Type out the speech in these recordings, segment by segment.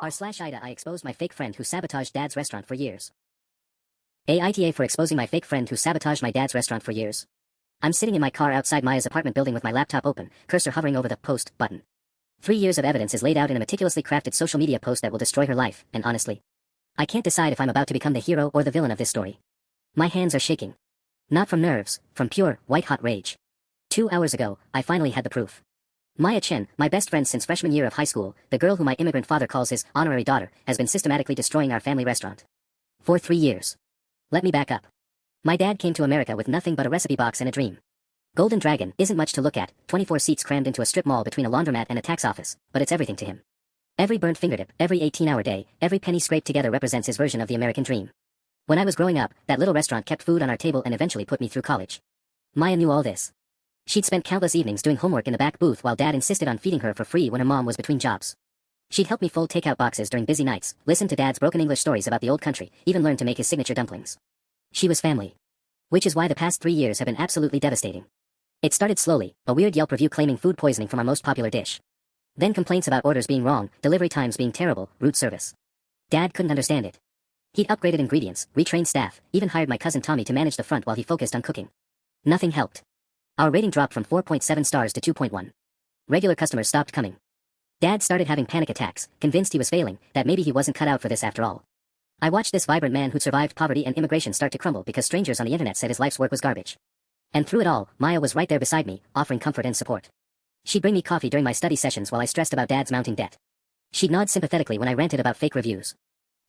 r/AITA I exposed my fake friend who sabotaged dad's restaurant for years. AITA for exposing my fake friend who sabotaged my dad's restaurant for years. I'm sitting in my car outside Maya's apartment building with my laptop open, cursor hovering over the post button. 3 years of evidence is laid out in a meticulously crafted social media post that will destroy her life, and honestly, I can't decide if I'm about to become the hero or the villain of this story. My hands are shaking. Not from nerves, from pure, white-hot rage. 2 hours ago, I finally had the proof. Maya Chen, my best friend since freshman year of high school, the girl who my immigrant father calls his honorary daughter, has been systematically destroying our family restaurant. For 3 years. Let me back up. My dad came to America with nothing but a recipe box and a dream. Golden Dragon isn't much to look at, 24 seats crammed into a strip mall between a laundromat and a tax office, but it's everything to him. Every burnt fingertip, every 18-hour day, every penny scraped together represents his version of the American dream. When I was growing up, that little restaurant kept food on our table and eventually put me through college. Maya knew all this. She'd spent countless evenings doing homework in the back booth while Dad insisted on feeding her for free when her mom was between jobs. She'd help me fold takeout boxes during busy nights, listen to Dad's broken English stories about the old country, even learn to make his signature dumplings. She was family. Which is why the past 3 years have been absolutely devastating. It started slowly, a weird Yelp review claiming food poisoning from our most popular dish. Then complaints about orders being wrong, delivery times being terrible, rude service. Dad couldn't understand it. He'd upgraded ingredients, retrained staff, even hired my cousin Tommy to manage the front while he focused on cooking. Nothing helped. Our rating dropped from 4.7 stars to 2.1. Regular customers stopped coming. Dad started having panic attacks, convinced he was failing, that maybe he wasn't cut out for this after all. I watched this vibrant man who'd survived poverty and immigration start to crumble because strangers on the internet said his life's work was garbage. And through it all, Maya was right there beside me, offering comfort and support. She'd bring me coffee during my study sessions while I stressed about Dad's mounting debt. She'd nod sympathetically when I ranted about fake reviews.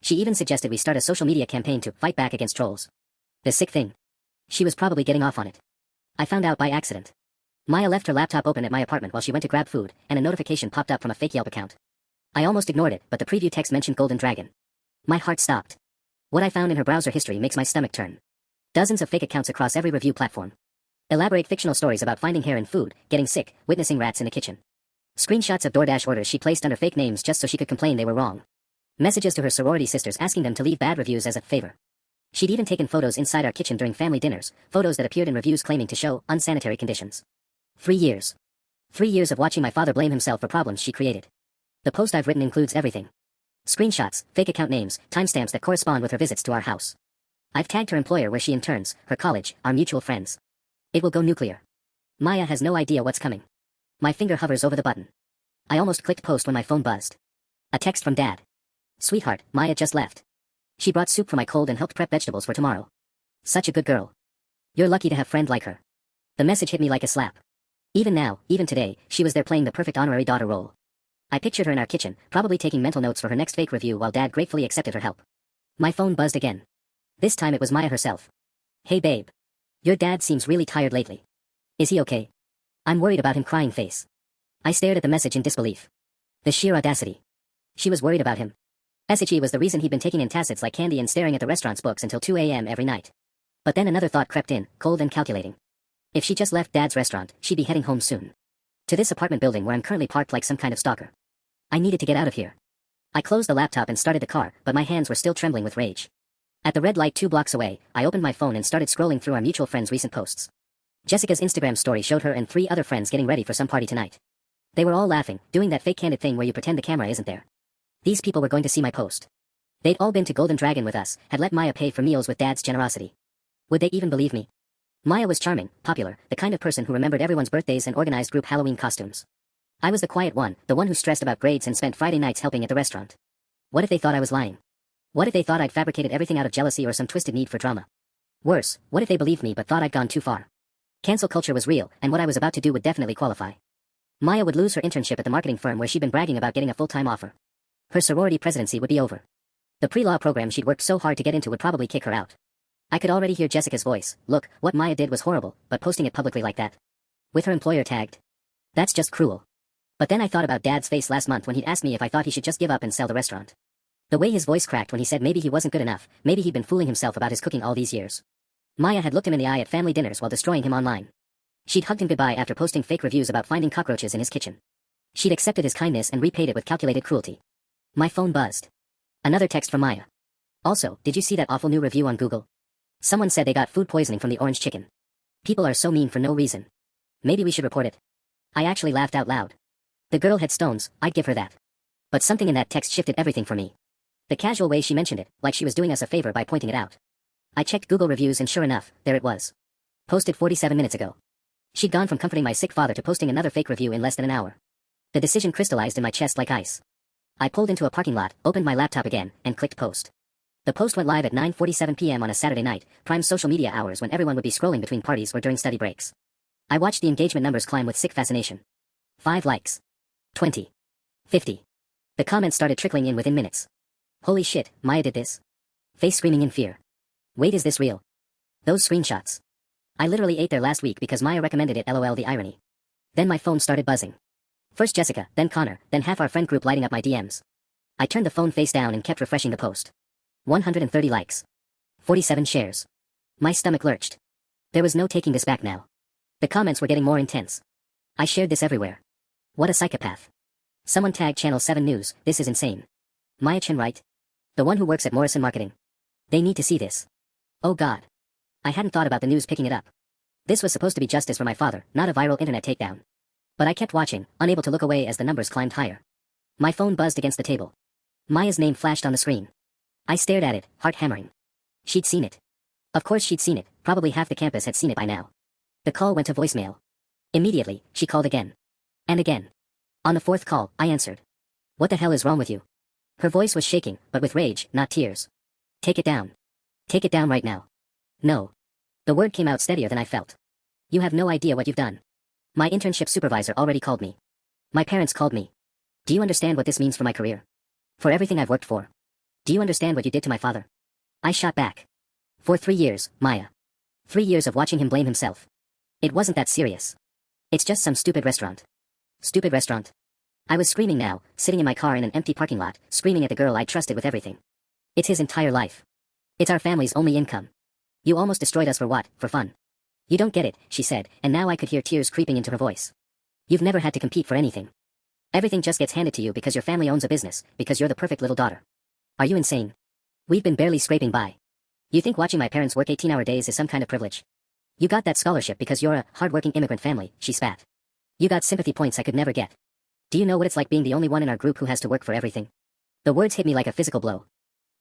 She even suggested we start a social media campaign to fight back against trolls. The sick thing. She was probably getting off on it. I found out by accident. Maya left her laptop open at my apartment while she went to grab food, and a notification popped up from a fake Yelp account. I almost ignored it, but the preview text mentioned Golden Dragon. My heart stopped. What I found in her browser history makes my stomach turn. Dozens of fake accounts across every review platform. Elaborate fictional stories about finding hair in food, getting sick, witnessing rats in the kitchen. Screenshots of DoorDash orders she placed under fake names just so she could complain they were wrong. Messages to her sorority sisters asking them to leave bad reviews as a favor. She'd even taken photos inside our kitchen during family dinners, photos that appeared in reviews claiming to show unsanitary conditions. 3 years. 3 years of watching my father blame himself for problems she created. The post I've written includes everything. Screenshots, fake account names, timestamps that correspond with her visits to our house. I've tagged her employer where she interns, her college, our mutual friends. It will go nuclear. Maya has no idea what's coming. My finger hovers over the button. I almost clicked post when my phone buzzed. A text from Dad. Sweetheart, Maya just left. She brought soup for my cold and helped prep vegetables for tomorrow. Such a good girl. You're lucky to have a friend like her. The message hit me like a slap. Even now, even today, she was there playing the perfect honorary daughter role. I pictured her in our kitchen, probably taking mental notes for her next fake review while Dad gratefully accepted her help. My phone buzzed again. This time it was Maya herself. Hey babe. Your dad seems really tired lately. Is he okay? I'm worried about him, crying face. I stared at the message in disbelief. The sheer audacity. She was worried about him. SHE was the reason he'd been taking antacids like candy and staring at the restaurant's books until 2 a.m. every night. But then another thought crept in, cold and calculating. If she just left Dad's restaurant, she'd be heading home soon. To this apartment building where I'm currently parked like some kind of stalker. I needed to get out of here. I closed the laptop and started the car, but my hands were still trembling with rage. At the red light 2 blocks away, I opened my phone and started scrolling through our mutual friends' recent posts. Jessica's Instagram story showed her and 3 other friends getting ready for some party tonight. They were all laughing, doing that fake candid thing where you pretend the camera isn't there. These people were going to see my post. They'd all been to Golden Dragon with us, had let Maya pay for meals with Dad's generosity. Would they even believe me? Maya was charming, popular, the kind of person who remembered everyone's birthdays and organized group Halloween costumes. I was the quiet one, the one who stressed about grades and spent Friday nights helping at the restaurant. What if they thought I was lying? What if they thought I'd fabricated everything out of jealousy or some twisted need for drama? Worse, what if they believed me but thought I'd gone too far? Cancel culture was real, and what I was about to do would definitely qualify. Maya would lose her internship at the marketing firm where she'd been bragging about getting a full-time offer. Her sorority presidency would be over. The pre-law program she'd worked so hard to get into would probably kick her out. I could already hear Jessica's voice. Look, what Maya did was horrible, but posting it publicly like that. With her employer tagged. That's just cruel. But then I thought about Dad's face last month when he'd asked me if I thought he should just give up and sell the restaurant. The way his voice cracked when he said maybe he wasn't good enough, maybe he'd been fooling himself about his cooking all these years. Maya had looked him in the eye at family dinners while destroying him online. She'd hugged him goodbye after posting fake reviews about finding cockroaches in his kitchen. She'd accepted his kindness and repaid it with calculated cruelty. My phone buzzed. Another text from Maya. Also, did you see that awful new review on Google? Someone said they got food poisoning from the orange chicken. People are so mean for no reason. Maybe we should report it. I actually laughed out loud. The girl had stones, I'd give her that. But something in that text shifted everything for me. The casual way she mentioned it, like she was doing us a favor by pointing it out. I checked Google reviews and sure enough, there it was. Posted 47 minutes ago. She'd gone from comforting my sick father to posting another fake review in less than an hour. The decision crystallized in my chest like ice. I pulled into a parking lot, opened my laptop again, and clicked post. The post went live at 9:47 p.m. on a Saturday night, prime social media hours when everyone would be scrolling between parties or during study breaks. I watched the engagement numbers climb with sick fascination. 5 likes. 20. 50. The comments started trickling in within minutes. Holy shit, Maya did this? Face screaming in fear. Wait, is this real? Those screenshots. I literally ate there last week because Maya recommended it, lol, the irony. Then my phone started buzzing. First Jessica, then Connor, then half our friend group lighting up my DMs. I turned the phone face down and kept refreshing the post. 130 likes. 47 shares. My stomach lurched. There was no taking this back now. The comments were getting more intense. I shared this everywhere. What a psychopath. Someone tagged Channel 7 News, this is insane. Maya Chen, right? The one who works at Morrison Marketing. They need to see this. Oh god. I hadn't thought about the news picking it up. This was supposed to be justice for my father, not a viral internet takedown. But I kept watching, unable to look away as the numbers climbed higher. My phone buzzed against the table. Maya's name flashed on the screen. I stared at it, heart hammering. She'd seen it. Of course she'd seen it, probably half the campus had seen it by now. The call went to voicemail. Immediately, she called again. And again. On the 4th call, I answered. What the hell is wrong with you? Her voice was shaking, but with rage, not tears. Take it down. Take it down right now. No. The word came out steadier than I felt. You have no idea what you've done. My internship supervisor already called me. My parents called me. Do you understand what this means for my career? For everything I've worked for? Do you understand what you did to my father? I shot back. For 3 years, Maya. 3 years of watching him blame himself. It wasn't that serious. It's just some stupid restaurant. Stupid restaurant. I was screaming now, sitting in my car in an empty parking lot, screaming at the girl I trusted with everything. It's his entire life. It's our family's only income. You almost destroyed us for what? For fun. You don't get it, she said, and now I could hear tears creeping into her voice. You've never had to compete for anything. Everything just gets handed to you because your family owns a business, because you're the perfect little daughter. Are you insane? We've been barely scraping by. You think watching my parents work 18-hour days is some kind of privilege? You got that scholarship because you're a hard-working immigrant family, she spat. You got sympathy points I could never get. Do you know what it's like being the only one in our group who has to work for everything? The words hit me like a physical blow.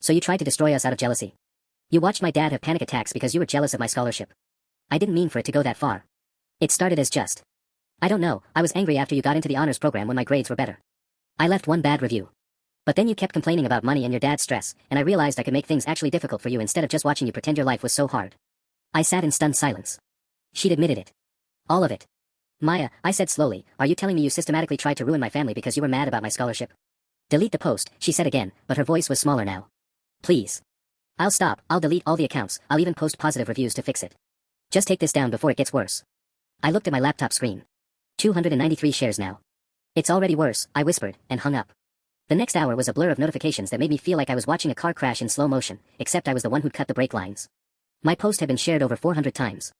So you tried to destroy us out of jealousy. You watched my dad have panic attacks because you were jealous of my scholarship. I didn't mean for it to go that far. It started as just. I don't know, I was angry after you got into the honors program when my grades were better. I left one bad review. But then you kept complaining about money and your dad's stress, and I realized I could make things actually difficult for you instead of just watching you pretend your life was so hard. I sat in stunned silence. She'd admitted it. All of it. Maya, I said slowly, are you telling me you systematically tried to ruin my family because you were mad about my scholarship? Delete the post, she said again, but her voice was smaller now. Please. I'll stop, I'll delete all the accounts, I'll even post positive reviews to fix it. Just take this down before it gets worse. I looked at my laptop screen. 293 shares now. It's already worse, I whispered, and hung up. The next hour was a blur of notifications that made me feel like I was watching a car crash in slow motion, except I was the one who'd cut the brake lines. My post had been shared over 400 times.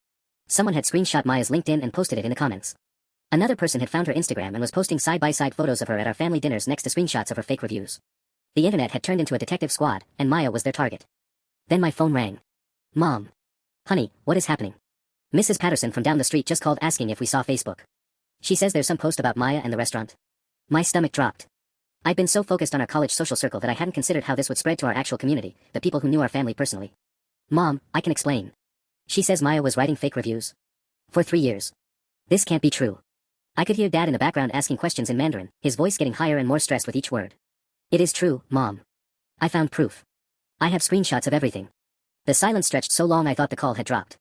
Someone had screenshot Maya's LinkedIn and posted it in the comments. Another person had found her Instagram and was posting side-by-side photos of her at our family dinners next to screenshots of her fake reviews. The internet had turned into a detective squad, and Maya was their target. Then my phone rang. Mom. Honey, what is happening? Mrs. Patterson from down the street just called asking if we saw Facebook. She says there's some post about Maya and the restaurant. My stomach dropped. I'd been so focused on our college social circle that I hadn't considered how this would spread to our actual community, the people who knew our family personally. Mom, I can explain. She says Maya was writing fake reviews. For 3 years. This can't be true. I could hear Dad in the background asking questions in Mandarin, his voice getting higher and more stressed with each word. It is true, Mom. I found proof. I have screenshots of everything. The silence stretched so long I thought the call had dropped.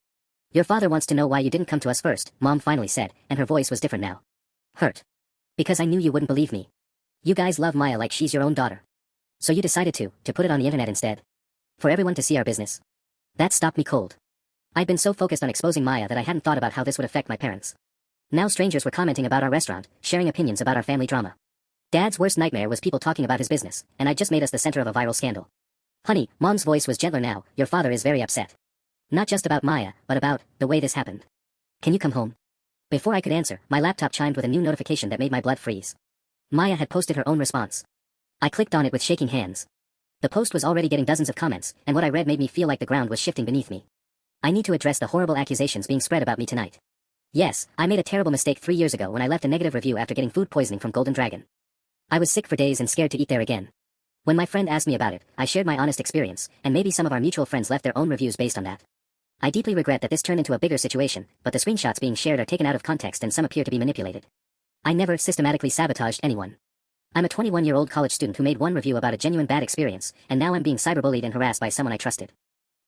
Your father wants to know why you didn't come to us first, Mom finally said, and her voice was different now. Hurt. Because I knew you wouldn't believe me. You guys love Maya like she's your own daughter. So you decided to put it on the internet instead. For everyone to see our business. That stopped me cold. I'd been so focused on exposing Maya that I hadn't thought about how this would affect my parents. Now strangers were commenting about our restaurant, sharing opinions about our family drama. Dad's worst nightmare was people talking about his business, and I'd just made us the center of a viral scandal. Honey, Mom's voice was gentler now, your father is very upset. Not just about Maya, but about the way this happened. Can you come home? Before I could answer, my laptop chimed with a new notification that made my blood freeze. Maya had posted her own response. I clicked on it with shaking hands. The post was already getting dozens of comments, and what I read made me feel like the ground was shifting beneath me. I need to address the horrible accusations being spread about me tonight. Yes, I made a terrible mistake 3 years ago when I left a negative review after getting food poisoning from Golden Dragon. I was sick for days and scared to eat there again. When my friend asked me about it, I shared my honest experience, and maybe some of our mutual friends left their own reviews based on that. I deeply regret that this turned into a bigger situation, but the screenshots being shared are taken out of context and some appear to be manipulated. I never systematically sabotaged anyone. I'm a 21-year-old college student who made one review about a genuine bad experience, and now I'm being cyberbullied and harassed by someone I trusted.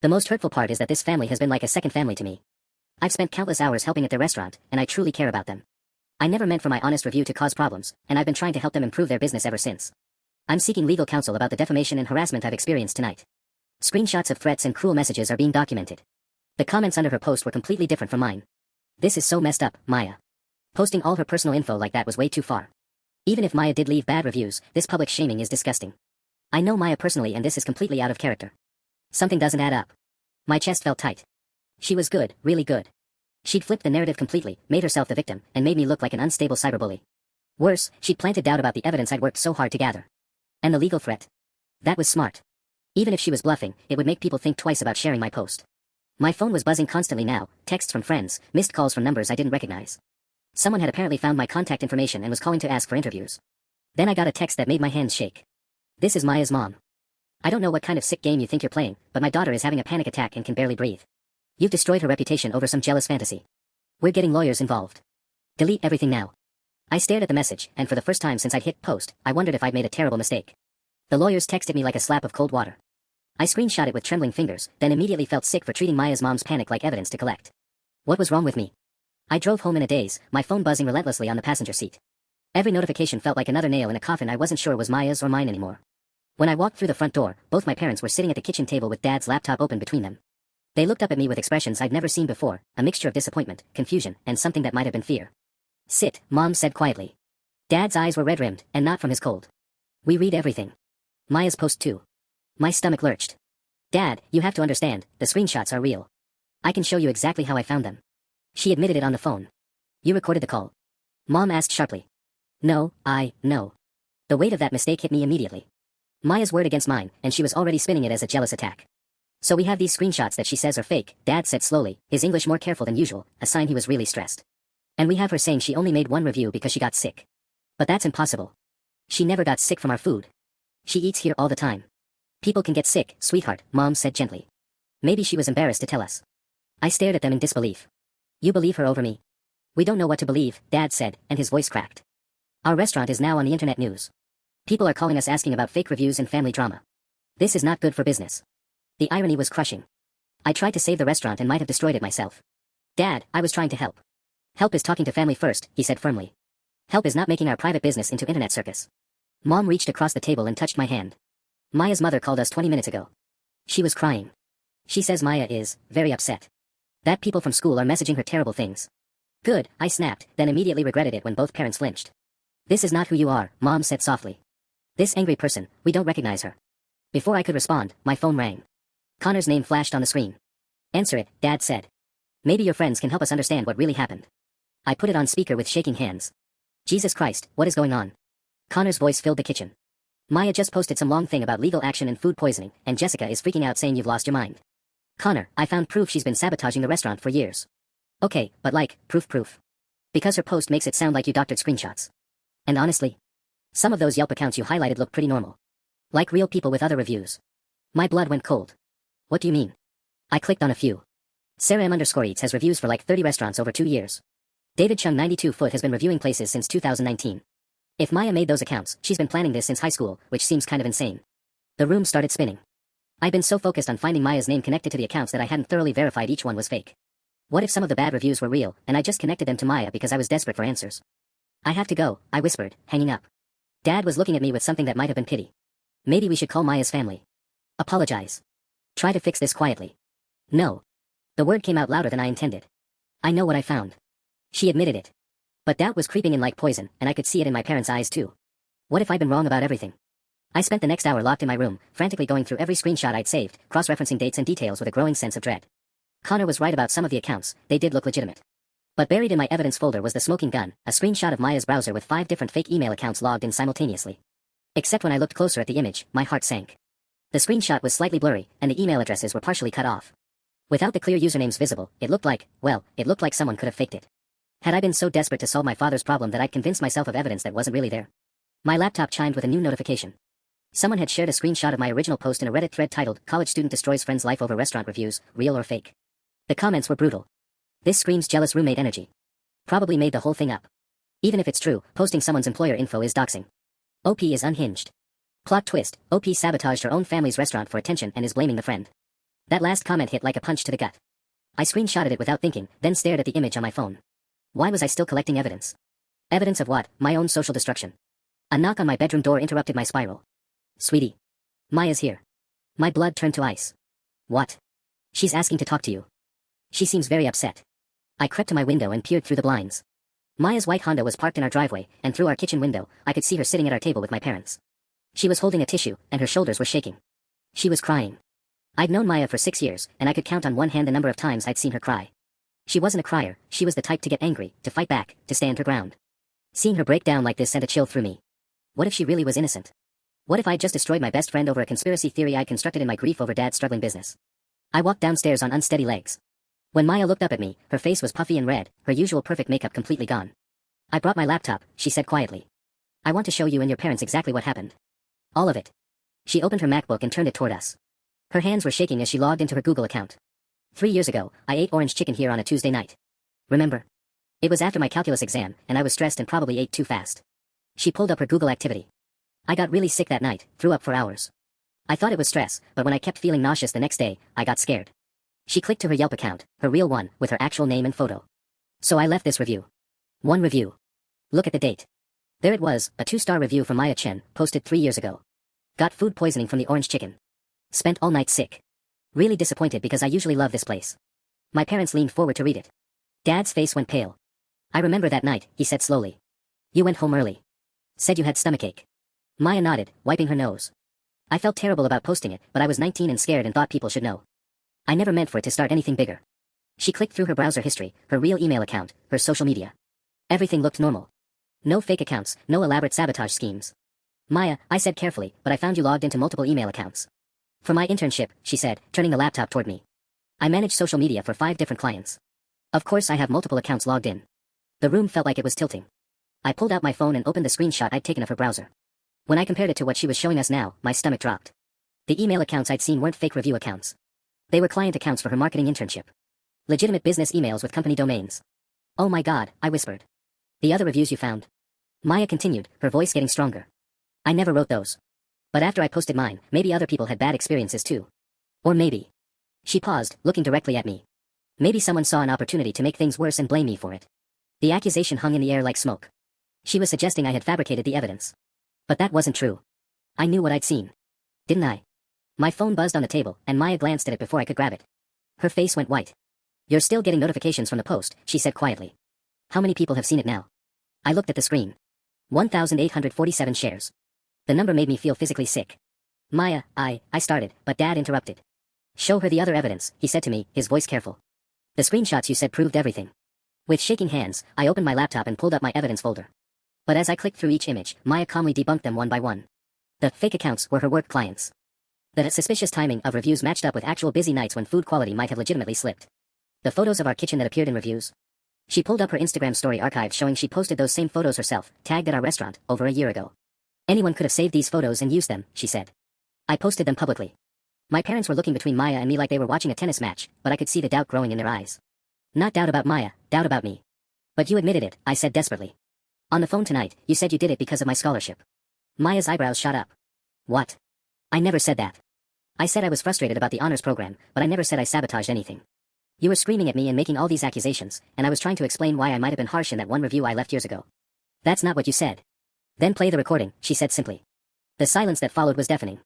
The most hurtful part is that this family has been like a second family to me. I've spent countless hours helping at their restaurant, and I truly care about them. I never meant for my honest review to cause problems, and I've been trying to help them improve their business ever since. I'm seeking legal counsel about the defamation and harassment I've experienced tonight. Screenshots of threats and cruel messages are being documented. The comments under her post were completely different from mine. This is so messed up, Maya. Posting all her personal info like that was way too far. Even if Maya did leave bad reviews, this public shaming is disgusting. I know Maya personally and this is completely out of character. Something doesn't add up. My chest felt tight. She was good, really good. She'd flipped the narrative completely, made herself the victim, and made me look like an unstable cyberbully. Worse, she'd planted doubt about the evidence I'd worked so hard to gather. And the legal threat. That was smart. Even if she was bluffing, it would make people think twice about sharing my post. My phone was buzzing constantly now, texts from friends, missed calls from numbers I didn't recognize. Someone had apparently found my contact information and was calling to ask for interviews. Then I got a text that made my hands shake. This is Maya's mom. I don't know what kind of sick game you think you're playing, but my daughter is having a panic attack and can barely breathe. You've destroyed her reputation over some jealous fantasy. We're getting lawyers involved. Delete everything now. I stared at the message, and for the first time since I'd hit post, I wondered if I'd made a terrible mistake. The lawyers texted me like a slap of cold water. I screenshot it with trembling fingers, then immediately felt sick for treating Maya's mom's panic like evidence to collect. What was wrong with me? I drove home in a daze, my phone buzzing relentlessly on the passenger seat. Every notification felt like another nail in a coffin I wasn't sure was Maya's or mine anymore. When I walked through the front door, both my parents were sitting at the kitchen table with Dad's laptop open between them. They looked up at me with expressions I'd never seen before, a mixture of disappointment, confusion, and something that might have been fear. Sit, Mom said quietly. Dad's eyes were red-rimmed, and not from his cold. We read everything. Maya's post too. My stomach lurched. Dad, you have to understand, the screenshots are real. I can show you exactly how I found them. She admitted it on the phone. You recorded the call? Mom asked sharply. No. The weight of that mistake hit me immediately. Maya's word against mine, and she was already spinning it as a jealous attack. So we have these screenshots that she says are fake, Dad said slowly, his English more careful than usual, a sign he was really stressed. And we have her saying she only made one review because she got sick. But that's impossible. She never got sick from our food. She eats here all the time. People can get sick, sweetheart, Mom said gently. Maybe she was embarrassed to tell us. I stared at them in disbelief. You believe her over me? We don't know what to believe, Dad said, and his voice cracked. Our restaurant is now on the internet news. People are calling us asking about fake reviews and family drama. This is not good for business. The irony was crushing. I tried to save the restaurant and might have destroyed it myself. Dad, I was trying to help. Help is talking to family first, he said firmly. Help is not making our private business into internet circus. Mom reached across the table and touched my hand. Maya's mother called us 20 minutes ago. She was crying. She says Maya is very upset. That people from school are messaging her terrible things. Good, I snapped, then immediately regretted it when both parents flinched. This is not who you are, Mom said softly. This angry person, we don't recognize her. Before I could respond, my phone rang. Connor's name flashed on the screen. Answer it, Dad said. Maybe your friends can help us understand what really happened. I put it on speaker with shaking hands. Jesus Christ, what is going on? Connor's voice filled the kitchen. Maya just posted some long thing about legal action and food poisoning, and Jessica is freaking out saying you've lost your mind. Connor, I found proof she's been sabotaging the restaurant for years. Okay, but like, proof. Because her post makes it sound like you doctored screenshots. And honestly, some of those Yelp accounts you highlighted look pretty normal. Like real people with other reviews. My blood went cold. What do you mean? I clicked on a few. Sarah M_Eats has reviews for like 30 restaurants over 2 years. David Chung 92 has been reviewing places since 2019. If Maya made those accounts, she's been planning this since high school, which seems kind of insane. The room started spinning. I'd been so focused on finding Maya's name connected to the accounts that I hadn't thoroughly verified each one was fake. What if some of the bad reviews were real, and I just connected them to Maya because I was desperate for answers? I have to go, I whispered, hanging up. Dad was looking at me with something that might have been pity. Maybe we should call Maya's family. Apologize. Try to fix this quietly. No. The word came out louder than I intended. I know what I found. She admitted it. But doubt was creeping in like poison, and I could see it in my parents' eyes too. What if I'd been wrong about everything? I spent the next hour locked in my room, frantically going through every screenshot I'd saved, cross-referencing dates and details with a growing sense of dread. Connor was right about some of the accounts, they did look legitimate. But buried in my evidence folder was the smoking gun, a screenshot of Maya's browser with 5 different fake email accounts logged in simultaneously. Except when I looked closer at the image, my heart sank. The screenshot was slightly blurry, and the email addresses were partially cut off. Without the clear usernames visible, it looked like someone could have faked it. Had I been so desperate to solve my father's problem that I'd convinced myself of evidence that wasn't really there? My laptop chimed with a new notification. Someone had shared a screenshot of my original post in a Reddit thread titled, "College Student Destroys Friend's Life Over Restaurant Reviews, Real or Fake?" The comments were brutal. "This screams jealous roommate energy. Probably made the whole thing up. Even if it's true, posting someone's employer info is doxing. OP is unhinged. Plot twist, OP sabotaged her own family's restaurant for attention and is blaming the friend." That last comment hit like a punch to the gut. I screenshotted it without thinking, then stared at the image on my phone. Why was I still collecting evidence? Evidence of what? My own social destruction. A knock on my bedroom door interrupted my spiral. "Sweetie. Maya's here." My blood turned to ice. "What?" "She's asking to talk to you. She seems very upset." I crept to my window and peered through the blinds. Maya's white Honda was parked in our driveway, and through our kitchen window, I could see her sitting at our table with my parents. She was holding a tissue, and her shoulders were shaking. She was crying. I'd known Maya for 6 years, and I could count on one hand the number of times I'd seen her cry. She wasn't a crier, she was the type to get angry, to fight back, to stand her ground. Seeing her break down like this sent a chill through me. What if she really was innocent? What if I'd just destroyed my best friend over a conspiracy theory I'd constructed in my grief over Dad's struggling business? I walked downstairs on unsteady legs. When Maya looked up at me, her face was puffy and red, her usual perfect makeup completely gone. "I brought my laptop," she said quietly. "I want to show you and your parents exactly what happened. All of it." She opened her MacBook and turned it toward us. Her hands were shaking as she logged into her Google account. 3 years ago, I ate orange chicken here on a Tuesday night. Remember? It was after my calculus exam, and I was stressed and probably ate too fast. She pulled up her Google activity. "I got really sick that night, threw up for hours. I thought it was stress, but when I kept feeling nauseous the next day, I got scared." She clicked to her Yelp account, her real one, with her actual name and photo. "So I left this review. One review. Look at the date. There it was, a 2-star review from Maya Chen, posted 3 years ago. Got food poisoning from the orange chicken. Spent all night sick. Really disappointed because I usually love this place." My parents leaned forward to read it. Dad's face went pale. "I remember that night," he said slowly. "You went home early. Said you had stomachache." Maya nodded, wiping her nose. "I felt terrible about posting it, but I was 19 and scared and thought people should know. I never meant for it to start anything bigger." She clicked through her browser history, her real email account, her social media. Everything looked normal. No fake accounts, no elaborate sabotage schemes. "Maya," I said carefully, "but I found you logged into multiple email accounts." "For my internship," she said, turning the laptop toward me. "I manage social media for 5 different clients. Of course I have multiple accounts logged in." The room felt like it was tilting. I pulled out my phone and opened the screenshot I'd taken of her browser. When I compared it to what she was showing us now, my stomach dropped. The email accounts I'd seen weren't fake review accounts. They were client accounts for her marketing internship. Legitimate business emails with company domains. "Oh my God," I whispered. "The other reviews you found?" Maya continued, her voice getting stronger. "I never wrote those. But after I posted mine, maybe other people had bad experiences too. Or maybe." She paused, looking directly at me. "Maybe someone saw an opportunity to make things worse and blame me for it." The accusation hung in the air like smoke. She was suggesting I had fabricated the evidence. But that wasn't true. I knew what I'd seen. Didn't I? My phone buzzed on the table, and Maya glanced at it before I could grab it. Her face went white. "You're still getting notifications from the post," she said quietly. "How many people have seen it now?" I looked at the screen. 1,847 shares. The number made me feel physically sick. "Maya, I started, but Dad interrupted." "Show her the other evidence," he said to me, his voice careful. "The screenshots you said proved everything." With shaking hands, I opened my laptop and pulled up my evidence folder. But as I clicked through each image, Maya calmly debunked them one by one. The fake accounts were her work clients. The suspicious timing of reviews matched up with actual busy nights when food quality might have legitimately slipped. The photos of our kitchen that appeared in reviews. She pulled up her Instagram story archive showing she posted those same photos herself, tagged at our restaurant, over a year ago. "Anyone could have saved these photos and used them," she said. "I posted them publicly." My parents were looking between Maya and me like they were watching a tennis match, but I could see the doubt growing in their eyes. "Not doubt about Maya, doubt about me." "But you admitted it," I said desperately. "On the phone tonight, you said you did it because of my scholarship." Maya's eyebrows shot up. "What? I never said that. I said I was frustrated about the honors program, but I never said I sabotaged anything. You were screaming at me and making all these accusations, and I was trying to explain why I might have been harsh in that one review I left years ago." "That's not what you said." "Then play the recording," she said simply. The silence that followed was deafening.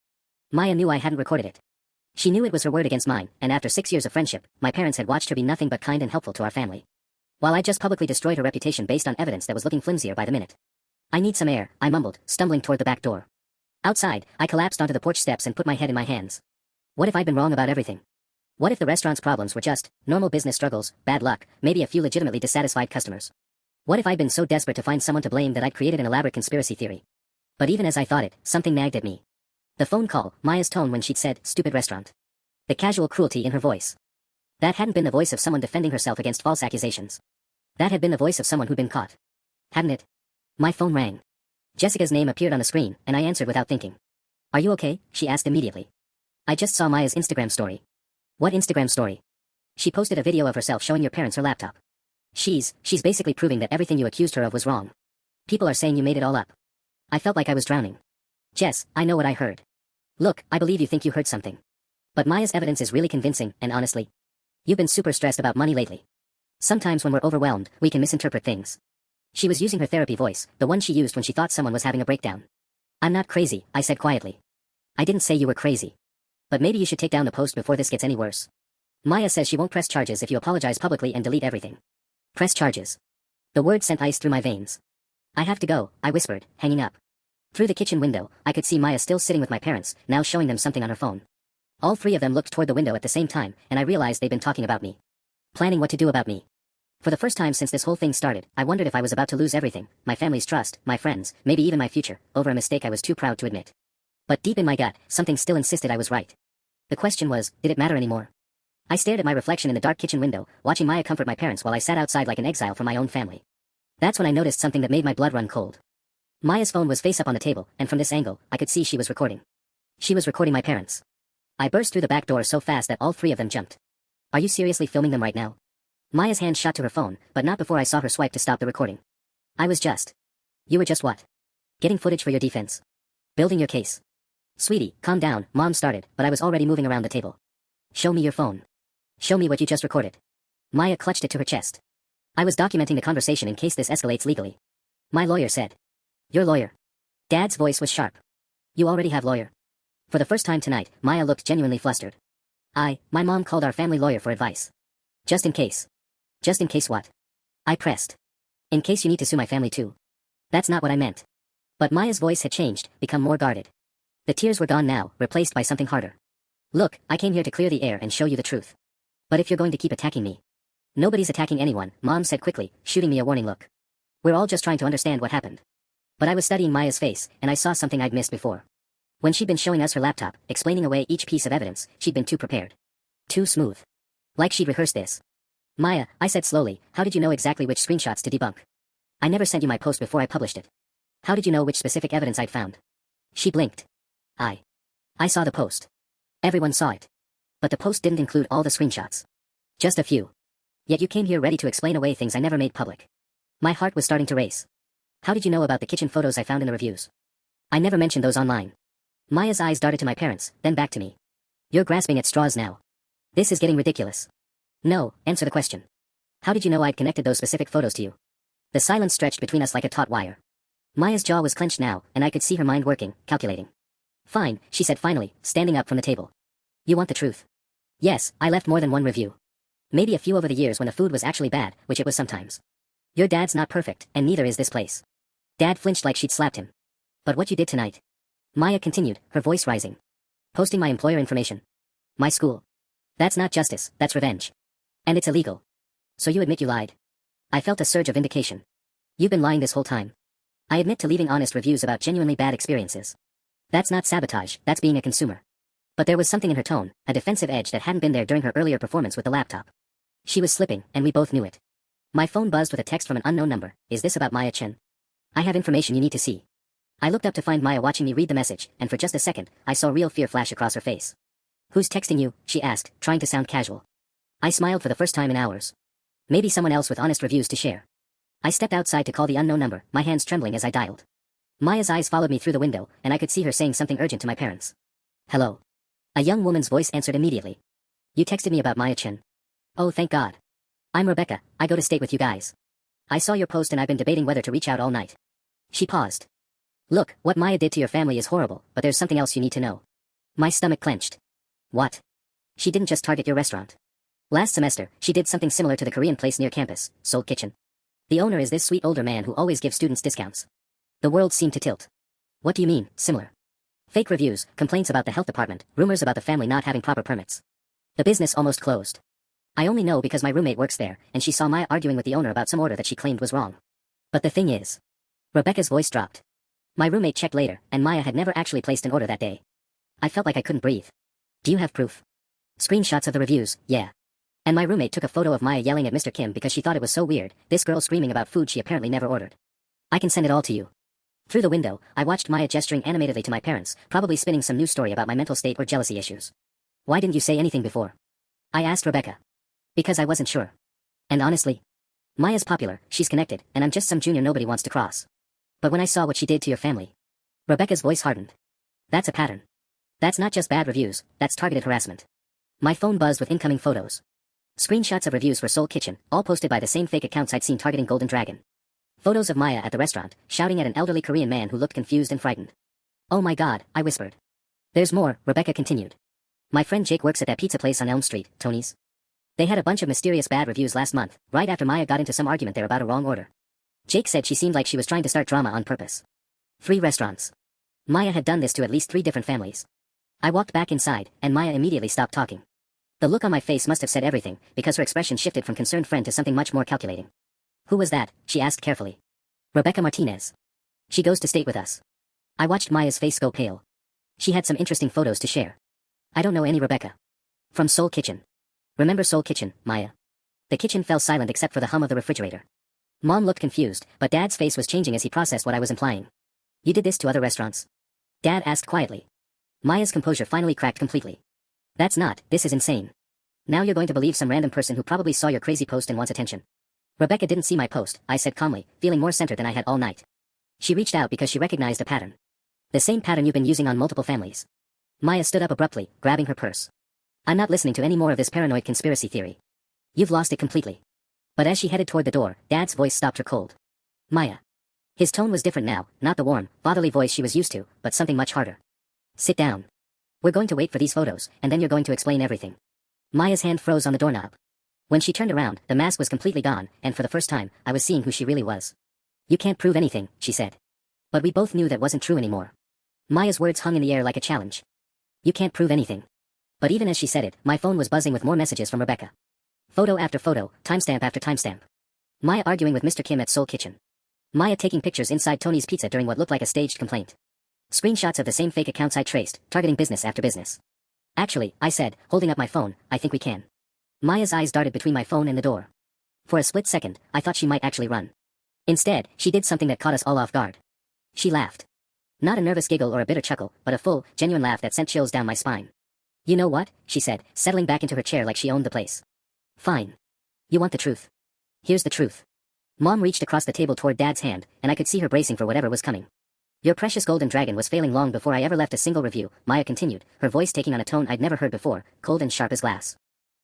Maya knew I hadn't recorded it. She knew it was her word against mine, and after 6 years of friendship, my parents had watched her be nothing but kind and helpful to our family. While I just publicly destroyed her reputation based on evidence that was looking flimsier by the minute. "I need some air," I mumbled, stumbling toward the back door. Outside, I collapsed onto the porch steps and put my head in my hands. What if I'd been wrong about everything? What if the restaurant's problems were just normal business struggles, bad luck, maybe a few legitimately dissatisfied customers? What if I'd been so desperate to find someone to blame that I'd created an elaborate conspiracy theory? But even as I thought it, something nagged at me. The phone call, Maya's tone when she'd said, "stupid restaurant." The casual cruelty in her voice. That hadn't been the voice of someone defending herself against false accusations. That had been the voice of someone who'd been caught. Hadn't it? My phone rang. Jessica's name appeared on the screen, and I answered without thinking. Are you okay? She asked immediately. I just saw Maya's Instagram story. What Instagram story? She posted a video of herself showing your parents her laptop. She's basically proving that everything you accused her of was wrong. People are saying you made it all up. I felt like I was drowning. Jess, I know what I heard. Look, I believe you think you heard something. But Maya's evidence is really convincing, and honestly, you've been super stressed about money lately. Sometimes when we're overwhelmed, we can misinterpret things. She was using her therapy voice, the one she used when she thought someone was having a breakdown. I'm not crazy, I said quietly. I didn't say you were crazy. But maybe you should take down the post before this gets any worse. Maya says she won't press charges if you apologize publicly and delete everything. Press charges. The word sent ice through my veins. I have to go, I whispered, hanging up. Through the kitchen window, I could see Maya still sitting with my parents, now showing them something on her phone. All three of them looked toward the window at the same time, and I realized they'd been talking about me. Planning what to do about me. For the first time since this whole thing started, I wondered if I was about to lose everything, my family's trust, my friends, maybe even my future, over a mistake I was too proud to admit. But deep in my gut, something still insisted I was right. The question was, did it matter anymore? I stared at my reflection in the dark kitchen window, watching Maya comfort my parents while I sat outside like an exile from my own family. That's when I noticed something that made my blood run cold. Maya's phone was face up on the table, and from this angle, I could see she was recording. She was recording my parents. I burst through the back door so fast that all three of them jumped. Are you seriously filming them right now? Maya's hand shot to her phone, but not before I saw her swipe to stop the recording. I was just. You were just what? Getting footage for your defense. Building your case. Sweetie, calm down, Mom started, but I was already moving around the table. Show me your phone. Show me what you just recorded. Maya clutched it to her chest. I was documenting the conversation in case this escalates legally. My lawyer said. Your lawyer. Dad's voice was sharp. You already have lawyer. For the first time tonight, Maya looked genuinely flustered. My mom called our family lawyer for advice. Just in case. Just in case what? I pressed. In case you need to sue my family too. That's not what I meant. But Maya's voice had changed, become more guarded. The tears were gone now, replaced by something harder. Look, I came here to clear the air and show you the truth. But if you're going to keep attacking me. Nobody's attacking anyone, Mom said quickly, shooting me a warning look. We're all just trying to understand what happened. But I was studying Maya's face, and I saw something I'd missed before. When she'd been showing us her laptop, explaining away each piece of evidence, she'd been too prepared. Too smooth. Like she'd rehearsed this. Maya, I said slowly, how did you know exactly which screenshots to debunk? I never sent you my post before I published it. How did you know which specific evidence I'd found? She blinked. I saw the post. Everyone saw it. But the post didn't include all the screenshots. Just a few. Yet you came here ready to explain away things I never made public. My heart was starting to race. How did you know about the kitchen photos I found in the reviews? I never mentioned those online. Maya's eyes darted to my parents, then back to me. You're grasping at straws now. This is getting ridiculous. No, answer the question. How did you know I'd connected those specific photos to you? The silence stretched between us like a taut wire. Maya's jaw was clenched now, and I could see her mind working, calculating. Fine, she said finally, standing up from the table. You want the truth? Yes, I left more than one review. Maybe a few over the years when the food was actually bad, which it was sometimes. Your dad's not perfect, and neither is this place. Dad flinched like she'd slapped him. But what you did tonight. Maya continued, her voice rising. Posting my employer information. My school. That's not justice, that's revenge. And it's illegal. So you admit you lied? I felt a surge of vindication. You've been lying this whole time. I admit to leaving honest reviews about genuinely bad experiences. That's not sabotage, that's being a consumer. But there was something in her tone, a defensive edge that hadn't been there during her earlier performance with the laptop. She was slipping, and we both knew it. My phone buzzed with a text from an unknown number. Is this about Maya Chen? I have information you need to see. I looked up to find Maya watching me read the message, and for just a second, I saw real fear flash across her face. Who's texting you? She asked, trying to sound casual. I smiled for the first time in hours. Maybe someone else with honest reviews to share. I stepped outside to call the unknown number, my hands trembling as I dialed. Maya's eyes followed me through the window, and I could see her saying something urgent to my parents. Hello. A young woman's voice answered immediately. You texted me about Maya Chen. Oh, thank God. I'm Rebecca, I go to state with you guys. I saw your post and I've been debating whether to reach out all night. She paused. Look, what Maya did to your family is horrible, but there's something else you need to know. My stomach clenched. What? She didn't just target your restaurant. Last semester, she did something similar to the Korean place near campus, Soul Kitchen. The owner is this sweet older man who always gives students discounts. The world seemed to tilt. What do you mean, similar? Fake reviews, complaints about the health department, rumors about the family not having proper permits. The business almost closed. I only know because my roommate works there, and she saw Maya arguing with the owner about some order that she claimed was wrong. But the thing is. Rebecca's voice dropped. My roommate checked later, and Maya had never actually placed an order that day. I felt like I couldn't breathe. Do you have proof? Screenshots of the reviews, yeah. And my roommate took a photo of Maya yelling at Mr. Kim because she thought it was so weird, this girl screaming about food she apparently never ordered. I can send it all to you. Through the window, I watched Maya gesturing animatedly to my parents, probably spinning some news story about my mental state or jealousy issues. Why didn't you say anything before? I asked Rebecca. Because I wasn't sure. And honestly, Maya's popular, she's connected, and I'm just some junior nobody wants to cross. But when I saw what she did to your family. Rebecca's voice hardened. That's a pattern. That's not just bad reviews, that's targeted harassment. My phone buzzed with incoming photos. Screenshots of reviews for Soul Kitchen, all posted by the same fake accounts I'd seen targeting Golden Dragon. Photos of Maya at the restaurant, shouting at an elderly Korean man who looked confused and frightened. Oh my god, I whispered. There's more, Rebecca continued. My friend Jake works at that pizza place on Elm Street, Tony's. They had a bunch of mysterious bad reviews last month, right after Maya got into some argument there about a wrong order. Jake said she seemed like she was trying to start drama on purpose. 3 restaurants. Maya had done this to at least 3 different families. I walked back inside, and Maya immediately stopped talking. The look on my face must have said everything, because her expression shifted from concerned friend to something much more calculating. Who was that? She asked carefully. Rebecca Martinez. She goes to state with us. I watched Maya's face go pale. She had some interesting photos to share. I don't know any Rebecca. From Soul Kitchen. Remember Soul Kitchen, Maya? The kitchen fell silent except for the hum of the refrigerator. Mom looked confused, but Dad's face was changing as he processed what I was implying. You did this to other restaurants? Dad asked quietly. Maya's composure finally cracked completely. This is insane. Now you're going to believe some random person who probably saw your crazy post and wants attention. Rebecca didn't see my post, I said calmly, feeling more centered than I had all night. She reached out because she recognized a pattern. The same pattern you've been using on multiple families. Maya stood up abruptly, grabbing her purse. I'm not listening to any more of this paranoid conspiracy theory. You've lost it completely. But as she headed toward the door, Dad's voice stopped her cold. Maya. His tone was different now, not the warm, fatherly voice she was used to, but something much harder. Sit down. We're going to wait for these photos, and then you're going to explain everything. Maya's hand froze on the doorknob. When she turned around, the mask was completely gone, and for the first time, I was seeing who she really was. You can't prove anything, she said. But we both knew that wasn't true anymore. Maya's words hung in the air like a challenge. You can't prove anything. But even as she said it, my phone was buzzing with more messages from Rebecca. Photo after photo, timestamp after timestamp. Maya arguing with Mr. Kim at Soul Kitchen. Maya taking pictures inside Tony's Pizza during what looked like a staged complaint. Screenshots of the same fake accounts I traced, targeting business after business. Actually, I said, holding up my phone, I think we can. Maya's eyes darted between my phone and the door. For a split second, I thought she might actually run. Instead, she did something that caught us all off guard. She laughed. Not a nervous giggle or a bitter chuckle, but a full, genuine laugh that sent chills down my spine. You know what? She said, settling back into her chair like she owned the place. Fine. You want the truth? Here's the truth. Mom reached across the table toward Dad's hand, and I could see her bracing for whatever was coming. Your precious Golden Dragon was failing long before I ever left a single review, Maya continued, her voice taking on a tone I'd never heard before, cold and sharp as glass.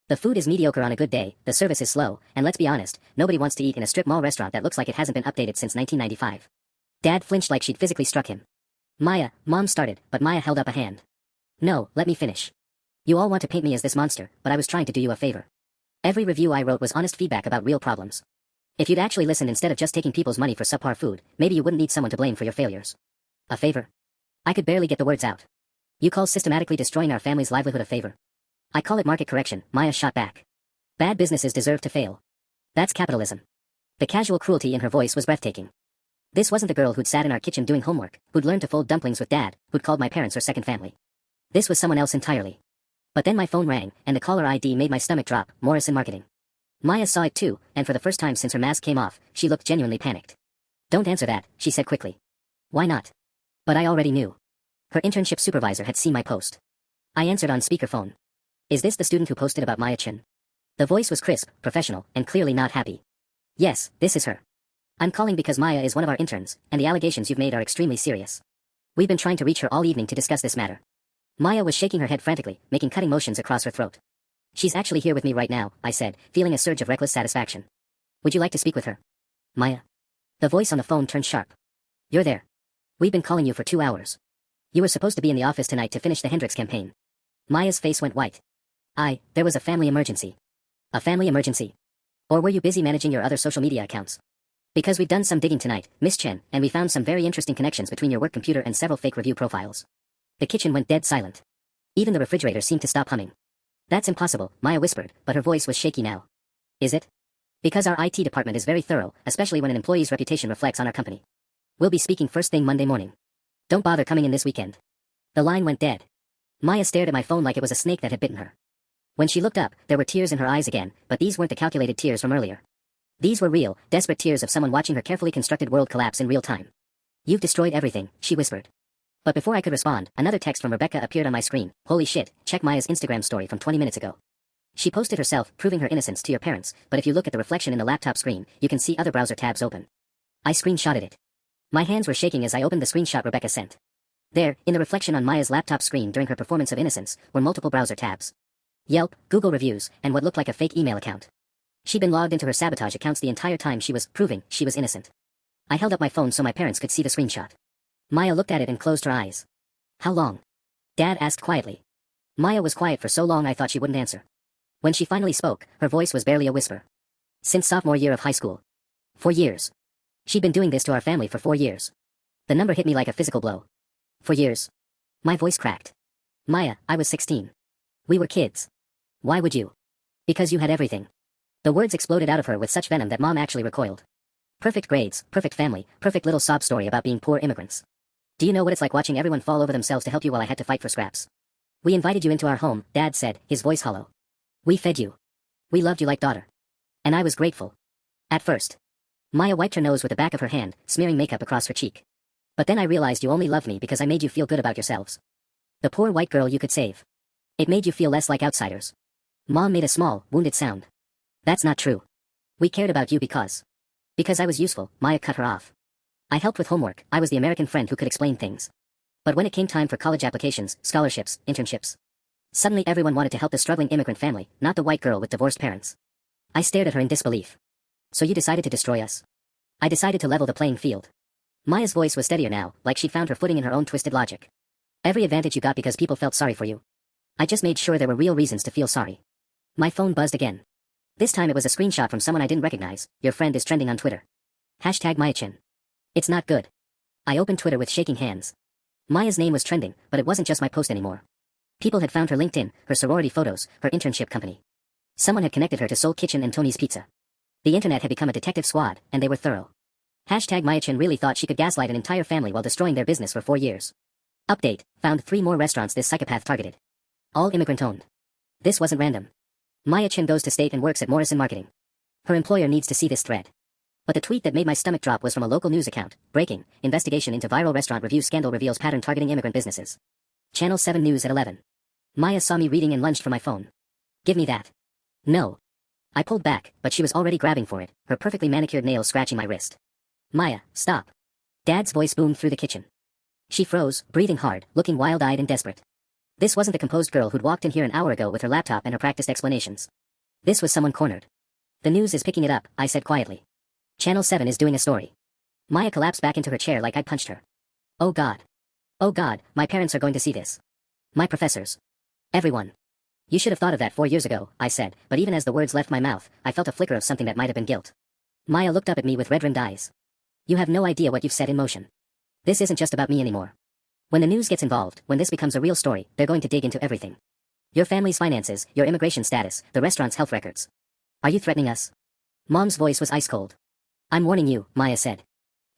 The food is mediocre on a good day, the service is slow, and let's be honest, nobody wants to eat in a strip mall restaurant that looks like it hasn't been updated since 1995. Dad flinched like she'd physically struck him. Maya, Mom started, but Maya held up a hand. No, let me finish. You all want to paint me as this monster, but I was trying to do you a favor. Every review I wrote was honest feedback about real problems. If you'd actually listened instead of just taking people's money for subpar food, maybe you wouldn't need someone to blame for your failures. A favor? I could barely get the words out. You call systematically destroying our family's livelihood a favor? I call it market correction, Maya shot back. Bad businesses deserve to fail. That's capitalism. The casual cruelty in her voice was breathtaking. This wasn't the girl who'd sat in our kitchen doing homework, who'd learned to fold dumplings with Dad, who'd called my parents her second family. This was someone else entirely. But then my phone rang, and the caller ID made my stomach drop, Morrison Marketing. Maya saw it too, and for the first time since her mask came off, she looked genuinely panicked. Don't answer that, she said quickly. Why not? But I already knew. Her internship supervisor had seen my post. I answered on speakerphone. Is this the student who posted about Maya Chin? The voice was crisp, professional, and clearly not happy. Yes, this is her. I'm calling because Maya is one of our interns, and the allegations you've made are extremely serious. We've been trying to reach her all evening to discuss this matter. Maya was shaking her head frantically, making cutting motions across her throat. She's actually here with me right now, I said, feeling a surge of reckless satisfaction. Would you like to speak with her? Maya. The voice on the phone turned sharp. You're there. We've been calling you for 2 hours. You were supposed to be in the office tonight to finish the Hendrix campaign. Maya's face went white. There was a family emergency. A family emergency? Or were you busy managing your other social media accounts? Because we've done some digging tonight, Miss Chen, and we found some very interesting connections between your work computer and several fake review profiles. The kitchen went dead silent. Even the refrigerator seemed to stop humming. That's impossible, Maya whispered, but her voice was shaky now. Is it? Because our IT department is very thorough, especially when an employee's reputation reflects on our company. We'll be speaking first thing Monday morning. Don't bother coming in this weekend. The line went dead. Maya stared at my phone like it was a snake that had bitten her. When she looked up, there were tears in her eyes again, but these weren't the calculated tears from earlier. These were real, desperate tears of someone watching her carefully constructed world collapse in real time. You've destroyed everything, she whispered. But before I could respond, another text from Rebecca appeared on my screen. Holy shit, check Maya's Instagram story from 20 minutes ago. She posted herself, proving her innocence to your parents, but if you look at the reflection in the laptop screen, you can see other browser tabs open. I screenshotted it. My hands were shaking as I opened the screenshot Rebecca sent. There, in the reflection on Maya's laptop screen during her performance of innocence, were multiple browser tabs. Yelp, Google reviews, and what looked like a fake email account. She'd been logged into her sabotage accounts the entire time she was proving she was innocent. I held up my phone so my parents could see the screenshot. Maya looked at it and closed her eyes. How long? Dad asked quietly. Maya was quiet for so long I thought she wouldn't answer. When she finally spoke, her voice was barely a whisper. Since sophomore year of high school. 4 years. She'd been doing this to our family for 4 years. The number hit me like a physical blow. 4 years. My voice cracked. Maya, I was 16. We were kids. Why would you? Because you had everything. The words exploded out of her with such venom that Mom actually recoiled. Perfect grades, perfect family, perfect little sob story about being poor immigrants. Do you know what it's like watching everyone fall over themselves to help you while I had to fight for scraps? We invited you into our home, Dad said, his voice hollow. We fed you. We loved you like daughter. And I was grateful. At first. Maya wiped her nose with the back of her hand, smearing makeup across her cheek. But then I realized you only loved me because I made you feel good about yourselves. The poor white girl you could save. It made you feel less like outsiders. Mom made a small, wounded sound. That's not true. We cared about you because I was useful, Maya cut her off. I helped with homework, I was the American friend who could explain things. But when it came time for college applications, scholarships, internships, suddenly everyone wanted to help the struggling immigrant family, not the white girl with divorced parents. I stared at her in disbelief. So you decided to destroy us? I decided to level the playing field. Maya's voice was steadier now, like she'd found her footing in her own twisted logic. Every advantage you got because people felt sorry for you. I just made sure there were real reasons to feel sorry. My phone buzzed again. This time it was a screenshot from someone I didn't recognize. Your friend is trending on Twitter. #MayaChin. It's not good. I opened Twitter with shaking hands. Maya's name was trending, but it wasn't just my post anymore. People had found her LinkedIn, her sorority photos, her internship company. Someone had connected her to Soul Kitchen and Tony's Pizza. The internet had become a detective squad, and they were thorough. #MayaChin really thought she could gaslight an entire family while destroying their business for 4 years. Update, found 3 more restaurants this psychopath targeted. All immigrant-owned. This wasn't random. Maya Chin goes to state and works at Morrison Marketing. Her employer needs to see this thread. But the tweet that made my stomach drop was from a local news account. Breaking, investigation into viral restaurant review scandal reveals pattern targeting immigrant businesses. Channel 7 News at 11. Maya saw me reading and lunged for my phone. Give me that. No. I pulled back, but she was already grabbing for it, her perfectly manicured nails scratching my wrist. Maya, stop. Dad's voice boomed through the kitchen. She froze, breathing hard, looking wild-eyed and desperate. This wasn't the composed girl who'd walked in here an hour ago with her laptop and her practiced explanations. This was someone cornered. The news is picking it up, I said quietly. Channel 7 is doing a story. Maya collapsed back into her chair like I'd punched her. Oh God. Oh God, my parents are going to see this. My professors. Everyone. You should have thought of that 4 years ago, I said, but even as the words left my mouth, I felt a flicker of something that might have been guilt. Maya looked up at me with red-rimmed eyes. You have no idea what you've set in motion. This isn't just about me anymore. When the news gets involved, when this becomes a real story, they're going to dig into everything. Your family's finances, your immigration status, the restaurant's health records. Are you threatening us? Mom's voice was ice cold. I'm warning you, Maya said.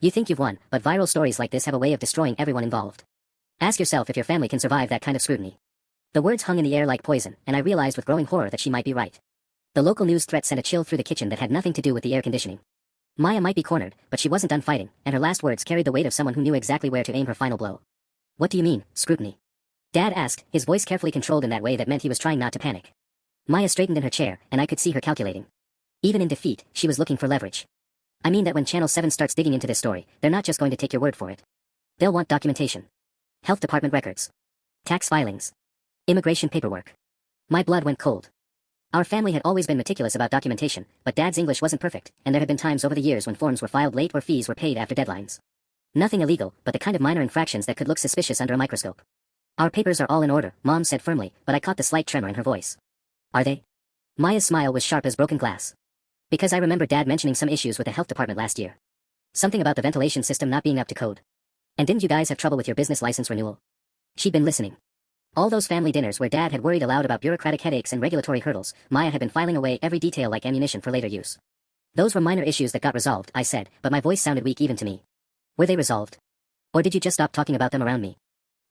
You think you've won, but viral stories like this have a way of destroying everyone involved. Ask yourself if your family can survive that kind of scrutiny. The words hung in the air like poison, and I realized with growing horror that she might be right. The local news threat sent a chill through the kitchen that had nothing to do with the air conditioning. Maya might be cornered, but she wasn't done fighting, and her last words carried the weight of someone who knew exactly where to aim her final blow. What do you mean, scrutiny? Dad asked, his voice carefully controlled in that way that meant he was trying not to panic. Maya straightened in her chair, and I could see her calculating. Even in defeat, she was looking for leverage. I mean that when Channel 7 starts digging into this story, they're not just going to take your word for it. They'll want documentation. Health department records. Tax filings. Immigration paperwork. My blood went cold. Our family had always been meticulous about documentation, but Dad's English wasn't perfect, and there had been times over the years when forms were filed late or fees were paid after deadlines. Nothing illegal, but the kind of minor infractions that could look suspicious under a microscope. Our papers are all in order, Mom said firmly, but I caught the slight tremor in her voice. Are they? Maya's smile was sharp as broken glass. Because I remember Dad mentioning some issues with the health department last year. Something about the ventilation system not being up to code. And didn't you guys have trouble with your business license renewal? She'd been listening. All those family dinners where Dad had worried aloud about bureaucratic headaches and regulatory hurdles, Maya had been filing away every detail like ammunition for later use. Those were minor issues that got resolved, I said, but my voice sounded weak even to me. Were they resolved? Or did you just stop talking about them around me?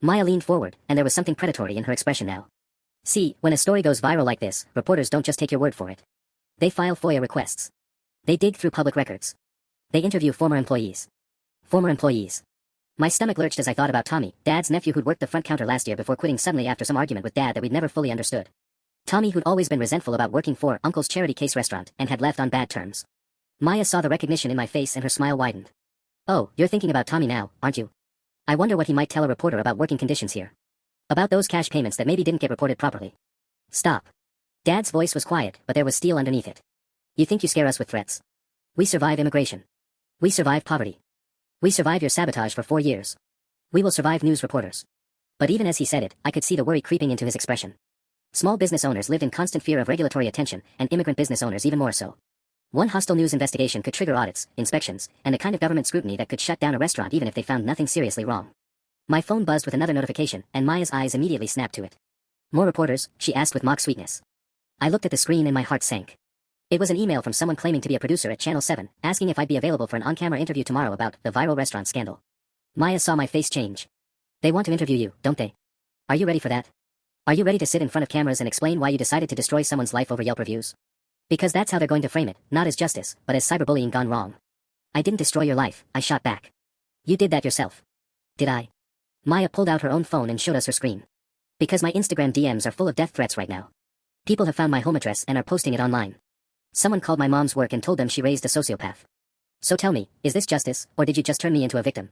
Maya leaned forward, and there was something predatory in her expression now. See, when a story goes viral like this, reporters don't just take your word for it. They file FOIA requests. They dig through public records. They interview former employees. Former employees. My stomach lurched as I thought about Tommy, Dad's nephew who'd worked the front counter last year before quitting suddenly after some argument with Dad that we'd never fully understood. Tommy who'd always been resentful about working for Uncle's charity case restaurant and had left on bad terms. Maya saw the recognition in my face and her smile widened. Oh, you're thinking about Tommy now, aren't you? I wonder what he might tell a reporter about working conditions here. About those cash payments that maybe didn't get reported properly. Stop. Dad's voice was quiet, but there was steel underneath it. You think you scare us with threats? We survive immigration. We survive poverty. We survive your sabotage for 4 years. We will survive news reporters. But even as he said it, I could see the worry creeping into his expression. Small business owners lived in constant fear of regulatory attention, and immigrant business owners even more so. One hostile news investigation could trigger audits, inspections, and the kind of government scrutiny that could shut down a restaurant even if they found nothing seriously wrong. My phone buzzed with another notification, and Maya's eyes immediately snapped to it. More reporters? She asked with mock sweetness. I looked at the screen and my heart sank. It was an email from someone claiming to be a producer at Channel 7, asking if I'd be available for an on-camera interview tomorrow about the viral restaurant scandal. Maya saw my face change. They want to interview you, don't they? Are you ready for that? Are you ready to sit in front of cameras and explain why you decided to destroy someone's life over Yelp reviews? Because that's how they're going to frame it, not as justice, but as cyberbullying gone wrong. I didn't destroy your life, I shot back. You did that yourself. Did I? Maya pulled out her own phone and showed us her screen. Because my Instagram DMs are full of death threats right now. People have found my home address and are posting it online. Someone called my mom's work and told them she raised a sociopath. So tell me, is this justice, or did you just turn me into a victim?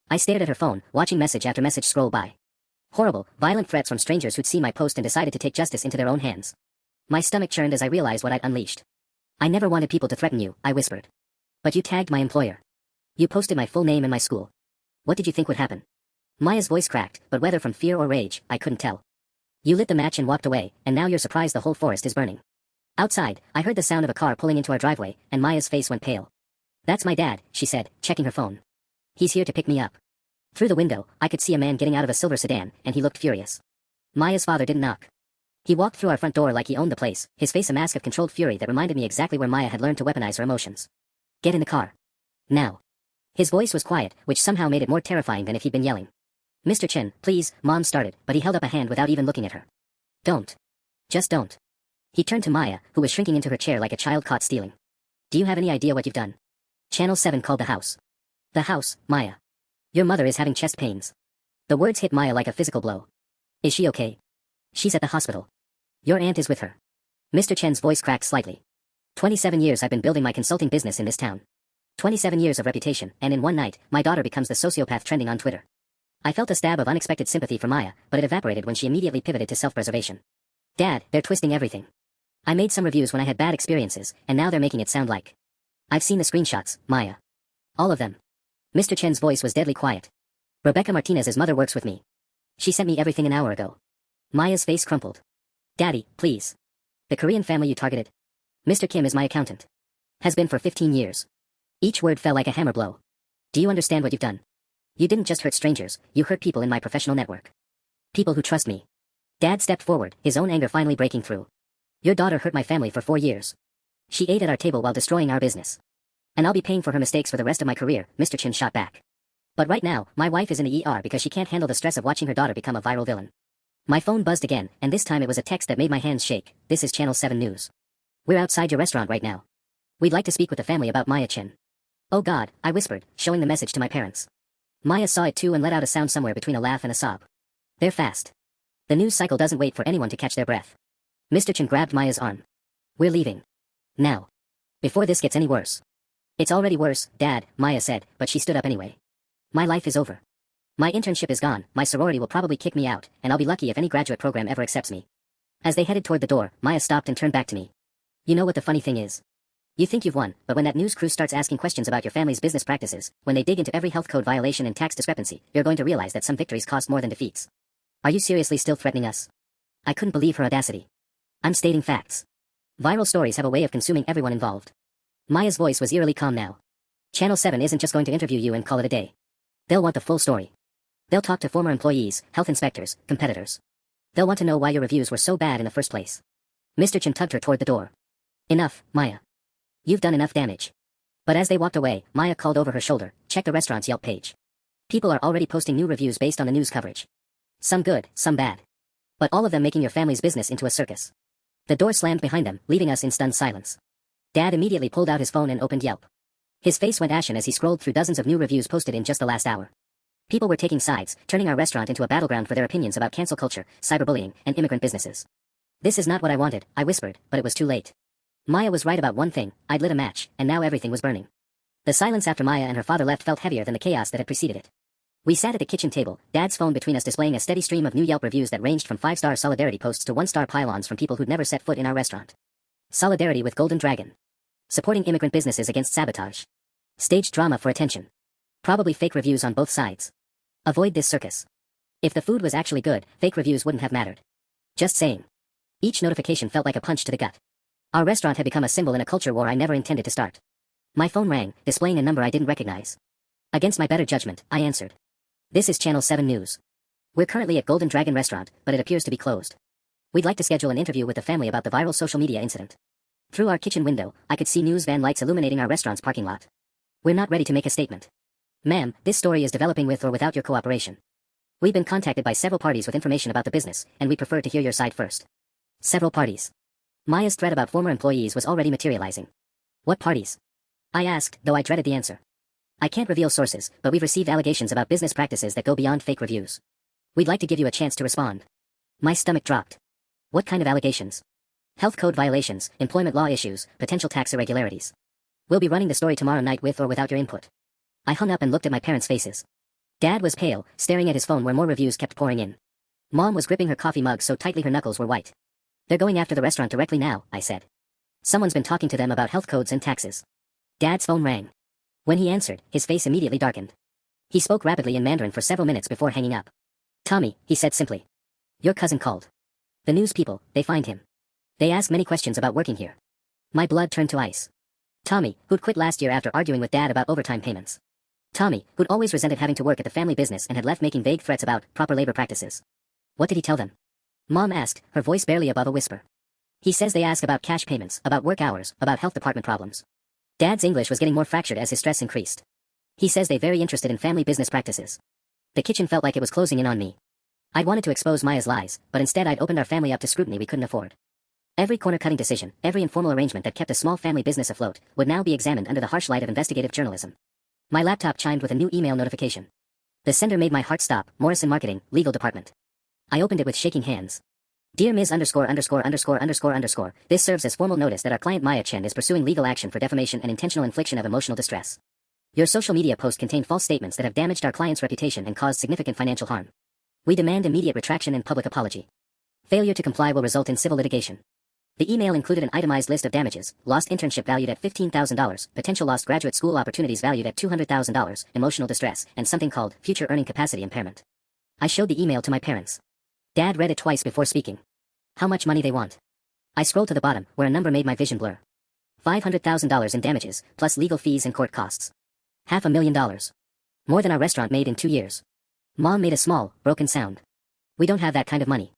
I stared at her phone, watching message after message scroll by. Horrible, violent threats from strangers who'd seen my post and decided to take justice into their own hands. My stomach churned as I realized what I'd unleashed. I never wanted people to threaten you, I whispered. But you tagged my employer. You posted my full name and my school. What did you think would happen? Maya's voice cracked, but whether from fear or rage, I couldn't tell. You lit the match and walked away, and now you're surprised the whole forest is burning. Outside, I heard the sound of a car pulling into our driveway, and Maya's face went pale. That's my dad, she said, checking her phone. He's here to pick me up. Through the window, I could see a man getting out of a silver sedan, and he looked furious. Maya's father didn't knock. He walked through our front door like he owned the place, his face a mask of controlled fury that reminded me exactly where Maya had learned to weaponize her emotions. Get in the car. Now. His voice was quiet, which somehow made it more terrifying than if he'd been yelling. Mr. Chen, please, Mom started, but he held up a hand without even looking at her. Don't. Just don't. He turned to Maya, who was shrinking into her chair like a child caught stealing. Do you have any idea what you've done? Channel 7 called the house. The house, Maya. Your mother is having chest pains. The words hit Maya like a physical blow. Is she okay? She's at the hospital. Your aunt is with her. Mr. Chen's voice cracked slightly. 27 years I've been building my consulting business in this town. 27 years of reputation, and in one night, my daughter becomes the sociopath trending on Twitter. I felt a stab of unexpected sympathy for Maya, but it evaporated when she immediately pivoted to self-preservation. Dad, they're twisting everything. I made some reviews when I had bad experiences, and now they're making it sound like. I've seen the screenshots, Maya. All of them. Mr. Chen's voice was deadly quiet. Rebecca Martinez's mother works with me. She sent me everything an hour ago. Maya's face crumpled. Daddy, please. The Korean family you targeted? Mr. Kim is my accountant. Has been for 15 years. Each word fell like a hammer blow. Do you understand what you've done? You didn't just hurt strangers, you hurt people in my professional network. People who trust me. Dad stepped forward, his own anger finally breaking through. Your daughter hurt my family for 4 years. She ate at our table while destroying our business. And I'll be paying for her mistakes for the rest of my career, Mr. Chin shot back. But right now, my wife is in the ER because she can't handle the stress of watching her daughter become a viral villain. My phone buzzed again, and this time it was a text that made my hands shake. This is Channel 7 News. We're outside your restaurant right now. We'd like to speak with the family about Maya Chin. Oh God, I whispered, showing the message to my parents. Maya saw it too and let out a sound somewhere between a laugh and a sob. They're fast. The news cycle doesn't wait for anyone to catch their breath. Mr. Chin grabbed Maya's arm. We're leaving. Now. Before this gets any worse. It's already worse, Dad, Maya said, but she stood up anyway. My life is over. My internship is gone, my sorority will probably kick me out, and I'll be lucky if any graduate program ever accepts me. As they headed toward the door, Maya stopped and turned back to me. You know what the funny thing is? You think you've won, but when that news crew starts asking questions about your family's business practices, when they dig into every health code violation and tax discrepancy, you're going to realize that some victories cost more than defeats. Are you seriously still threatening us? I couldn't believe her audacity. I'm stating facts. Viral stories have a way of consuming everyone involved. Maya's voice was eerily calm now. Channel 7 isn't just going to interview you and call it a day. They'll want the full story. They'll talk to former employees, health inspectors, competitors. They'll want to know why your reviews were so bad in the first place. Mr. Chin tugged her toward the door. Enough, Maya. You've done enough damage. But as they walked away, Maya called over her shoulder, check the restaurant's Yelp page. People are already posting new reviews based on the news coverage. Some good, some bad. But all of them making your family's business into a circus. The door slammed behind them, leaving us in stunned silence. Dad immediately pulled out his phone and opened Yelp. His face went ashen as he scrolled through dozens of new reviews posted in just the last hour. People were taking sides, turning our restaurant into a battleground for their opinions about cancel culture, cyberbullying, and immigrant businesses. This is not what I wanted, I whispered, but it was too late. Maya was right about one thing, I'd lit a match, and now everything was burning. The silence after Maya and her father left felt heavier than the chaos that had preceded it. We sat at the kitchen table, Dad's phone between us displaying a steady stream of new Yelp reviews that ranged from 5-star solidarity posts to 1-star pylons from people who'd never set foot in our restaurant. Solidarity with Golden Dragon. Supporting immigrant businesses against sabotage. Staged drama for attention. Probably fake reviews on both sides. Avoid this circus. If the food was actually good, fake reviews wouldn't have mattered. Just saying. Each notification felt like a punch to the gut. Our restaurant had become a symbol in a culture war I never intended to start. My phone rang, displaying a number I didn't recognize. Against my better judgment, I answered. This is Channel 7 News. We're currently at Golden Dragon Restaurant, but it appears to be closed. We'd like to schedule an interview with the family about the viral social media incident. Through our kitchen window, I could see news van lights illuminating our restaurant's parking lot. We're not ready to make a statement. Ma'am, this story is developing with or without your cooperation. We've been contacted by several parties with information about the business, and we prefer to hear your side first. Several parties. Maya's threat about former employees was already materializing. What parties? I asked, though I dreaded the answer. I can't reveal sources, but we've received allegations about business practices that go beyond fake reviews. We'd like to give you a chance to respond. My stomach dropped. What kind of allegations? Health code violations, employment law issues, potential tax irregularities. We'll be running the story tomorrow night with or without your input. I hung up and looked at my parents' faces. Dad was pale, staring at his phone where more reviews kept pouring in. Mom was gripping her coffee mug so tightly her knuckles were white. They're going after the restaurant directly now, I said. Someone's been talking to them about health codes and taxes. Dad's phone rang. When he answered, his face immediately darkened. He spoke rapidly in Mandarin for several minutes before hanging up. Tommy, he said simply. Your cousin called. The news people, they find him. They ask many questions about working here. My blood turned to ice. Tommy, who'd quit last year after arguing with Dad about overtime payments. Tommy, who'd always resented having to work at the family business and had left making vague threats about proper labor practices. What did he tell them? Mom asked, her voice barely above a whisper. He says they ask about cash payments, about work hours, about health department problems. Dad's English was getting more fractured as his stress increased. He says they're very interested in family business practices. The kitchen felt like it was closing in on me. I'd wanted to expose Maya's lies, but instead I'd opened our family up to scrutiny we couldn't afford. Every corner-cutting decision, every informal arrangement that kept a small family business afloat, would now be examined under the harsh light of investigative journalism. My laptop chimed with a new email notification. The sender made my heart stop, Morrison Marketing, Legal Department. I opened it with shaking hands. Dear Ms. ________, this serves as formal notice that our client Maya Chen is pursuing legal action for defamation and intentional infliction of emotional distress. Your social media post contained false statements that have damaged our client's reputation and caused significant financial harm. We demand immediate retraction and public apology. Failure to comply will result in civil litigation. The email included an itemized list of damages: lost internship valued at $15,000, potential lost graduate school opportunities valued at $200,000, emotional distress, and something called future earning capacity impairment. I showed the email to my parents. Dad read it twice before speaking. How much money they want? I scrolled to the bottom, where a number made my vision blur. $500,000 in damages, plus legal fees and court costs. $500,000. More than our restaurant made in 2 years. Mom made a small, broken sound. We don't have that kind of money.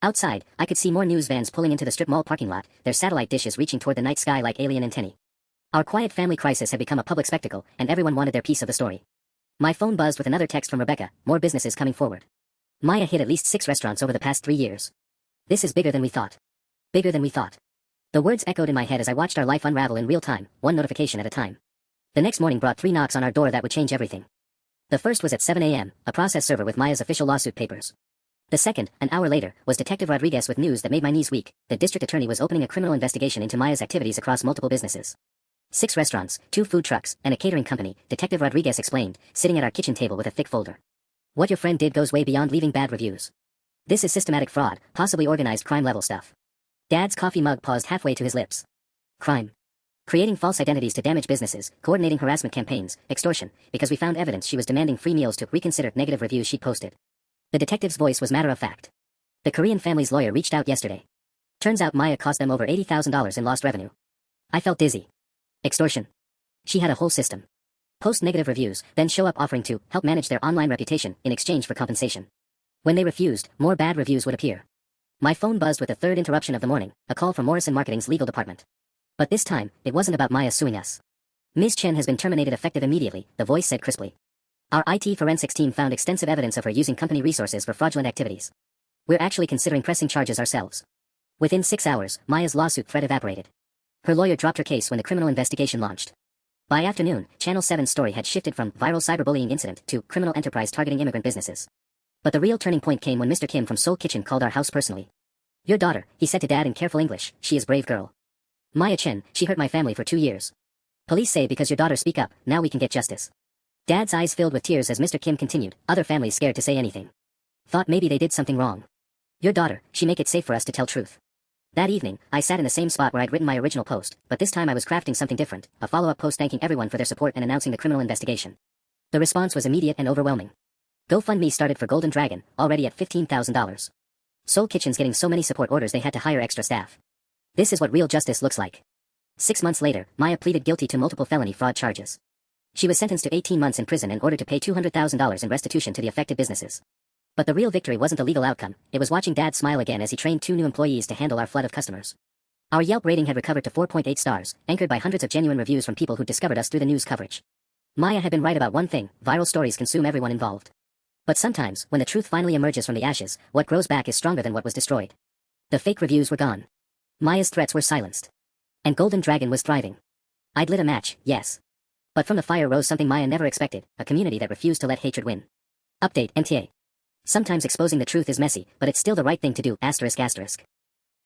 Outside, I could see more news vans pulling into the strip mall parking lot, their satellite dishes reaching toward the night sky like alien antennae. Our quiet family crisis had become a public spectacle, and everyone wanted their piece of the story. My phone buzzed with another text from Rebecca, more businesses coming forward. Maya hit at least 6 restaurants over the past 3 years. This is bigger than we thought. Bigger than we thought. The words echoed in my head as I watched our life unravel in real time, one notification at a time. The next morning brought 3 knocks on our door that would change everything. The first was at 7 a.m., a process server with Maya's official lawsuit papers. The second, an hour later, was Detective Rodriguez with news that made my knees weak. The district attorney was opening a criminal investigation into Maya's activities across multiple businesses. 6 restaurants, 2 food trucks, and a catering company, Detective Rodriguez explained, sitting at our kitchen table with a thick folder. What your friend did goes way beyond leaving bad reviews. This is systematic fraud, possibly organized crime level stuff. Dad's coffee mug paused halfway to his lips. Crime. Creating false identities to damage businesses, coordinating harassment campaigns, extortion, because we found evidence she was demanding free meals to reconsider negative reviews she'd posted. The detective's voice was matter of fact. The Korean family's lawyer reached out yesterday. Turns out Maya cost them over $80,000 in lost revenue. I felt dizzy. Extortion. She had a whole system. Post negative reviews, then show up offering to help manage their online reputation in exchange for compensation. When they refused, more bad reviews would appear. My phone buzzed with the third interruption of the morning, a call from Morrison Marketing's legal department. But this time, it wasn't about Maya suing us. Ms. Chen has been terminated effective immediately, the voice said crisply. Our IT forensics team found extensive evidence of her using company resources for fraudulent activities. We're actually considering pressing charges ourselves. Within 6 hours, Maya's lawsuit threat evaporated. Her lawyer dropped her case when the criminal investigation launched. By afternoon, Channel 7's story had shifted from viral cyberbullying incident to criminal enterprise targeting immigrant businesses. But the real turning point came when Mr. Kim from Seoul Kitchen called our house personally. "Your daughter," he said to Dad in careful English, "she is brave girl. Maya Chen, she hurt my family for 2 years. Police say because your daughter speak up, now we can get justice." Dad's eyes filled with tears as Mr. Kim continued, other families scared to say anything. Thought maybe they did something wrong. "Your daughter, she make it safe for us to tell truth." That evening, I sat in the same spot where I'd written my original post, but this time I was crafting something different, a follow-up post thanking everyone for their support and announcing the criminal investigation. The response was immediate and overwhelming. GoFundMe started for Golden Dragon, already at $15,000. Seoul Kitchen's getting so many support orders they had to hire extra staff. This is what real justice looks like. 6 months later, Maya pleaded guilty to multiple felony fraud charges. She was sentenced to 18 months in prison and ordered to pay $200,000 in restitution to the affected businesses. But the real victory wasn't the legal outcome, it was watching Dad smile again as he trained 2 new employees to handle our flood of customers. Our Yelp rating had recovered to 4.8 stars, anchored by hundreds of genuine reviews from people who discovered us through the news coverage. Maya had been right about one thing: viral stories consume everyone involved. But sometimes, when the truth finally emerges from the ashes, what grows back is stronger than what was destroyed. The fake reviews were gone. Maya's threats were silenced. And Golden Dragon was thriving. I'd lit a match, yes. But from the fire rose something Maya never expected, a community that refused to let hatred win. Update, MTA. Sometimes exposing the truth is messy, but it's still the right thing to do, ***.